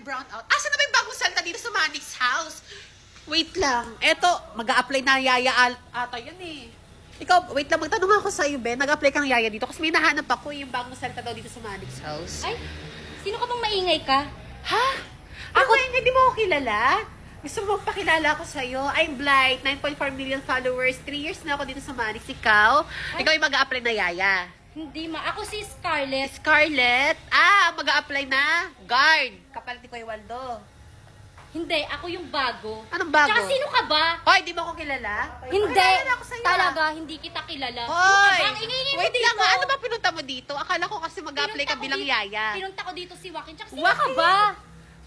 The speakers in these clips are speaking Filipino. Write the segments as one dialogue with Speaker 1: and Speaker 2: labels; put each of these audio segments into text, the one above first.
Speaker 1: brown out. Asa na ba yung bagong salta dito sa Manix house? Wait lang. Eto, mag-a-apply na yaya ata yun eh. Ikaw, wait lang, magtanong ako sa'yo, Ben. Nag-apply kang yaya dito kasi may nahanap ako yung bagong salta daw dito sa Manix house.
Speaker 2: Ay, sino ka bang maingay ka?
Speaker 1: Ha? Ako yung hindi mo ako kilala? Gusto mo magpakilala ako sa'yo? I'm Blight, 9.4 million followers. 3 years na ako dito sa Manix. Ikaw?
Speaker 2: Ay.
Speaker 1: Ikaw yung mag-a-apply na yaya.
Speaker 2: Hindi ma. Ako si Scarlett.
Speaker 1: Scarlett? Mag-a-apply na? Guard. Kapalit ni Kuya Waldo.
Speaker 2: Hindi, ako yung bago.
Speaker 1: Anong bago?
Speaker 2: Tsaka sino ka ba?
Speaker 1: Hoy, di mo ako kilala?
Speaker 2: Hindi.
Speaker 1: Pakilala ako sa'yo,
Speaker 2: Talaga, hindi kita kilala.
Speaker 1: Hoy!
Speaker 2: Sino ka ba? Ang ingay mo
Speaker 1: Wait
Speaker 2: dito.
Speaker 1: lang nga, ano ba pinunta mo dito? Akala ko kasi mag-a-apply ka
Speaker 2: Pinunta ko
Speaker 1: bilang
Speaker 2: dito-
Speaker 1: yaya.
Speaker 2: Pinunta ko dito si Joaquin. Tsaka sino
Speaker 1: Joaquin?
Speaker 2: ka ba?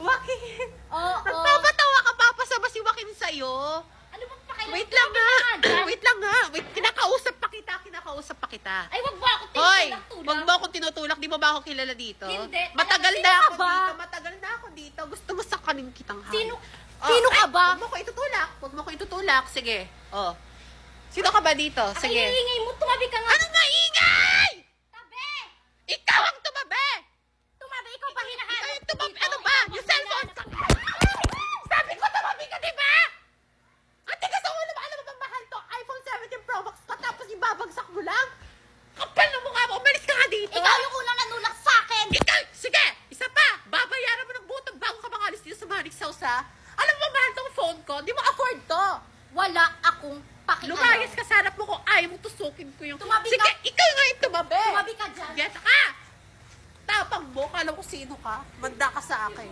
Speaker 1: Joaquin!
Speaker 2: Oo.
Speaker 1: Nagpapatawa ka, papasama si Joaquin sa'yo.
Speaker 2: Ano ba pakailan?
Speaker 1: Wait lang nga.
Speaker 2: Dyan?
Speaker 1: Wait lang nga. Wait, kinakausap pa kita.
Speaker 2: Ay, wag mo ako
Speaker 1: Hoy,
Speaker 2: tinutulak-tulak.
Speaker 1: wag mo akong tinutulak. Di mo ba ako kilala dito?
Speaker 2: Hindi.
Speaker 1: Matagal
Speaker 2: Sino
Speaker 1: na
Speaker 2: ka
Speaker 1: ako
Speaker 2: ba?
Speaker 1: dito. Matagal na ako dito. Gusto mo sakanin kitang hay.
Speaker 2: Sino ka ba?
Speaker 1: Huwag mo ko itutulak. Huwag mo ko itutulak. Sige. Oh. Sino ka ba dito?
Speaker 2: Ang
Speaker 1: Sige.
Speaker 2: ingay mo, tumabi ka nga.
Speaker 1: Ano maingay?
Speaker 2: Tabi!
Speaker 1: Ikaw ang tumabi!
Speaker 2: Tumabi, ikaw pa hinahanap.
Speaker 1: Ikaw yung tumabi. Ano ba? Yung cellphone ka. Sabi ko tumabi ka, di ba? Ang tigas ang ulo mo. Alam mo ba mahal to? iPhone 17 Pro Max ka tapos ibabagsak mo lang? Kapal na mukha mo. Umalis ka nga dito.
Speaker 2: Ikaw yung unang nanulak sa akin.
Speaker 1: Ikaw! Sige! Isa pa! Babayaran mo ng butang bago ka mangalis dito sa Manix House, ha? Alam mo mahal tong phone ko? Di mo afford to.
Speaker 2: Wala akong pakialam.
Speaker 1: Lumayas ka sa harap mo kung ayaw mong tusukin ko yung...
Speaker 2: Tumabi
Speaker 1: Sige,
Speaker 2: ka.
Speaker 1: ikaw nga yung tumabi.
Speaker 2: Tumabi ka dyan.
Speaker 1: Yes ka! Tapang mo, kala ko sino ka. Manda ka sa akin.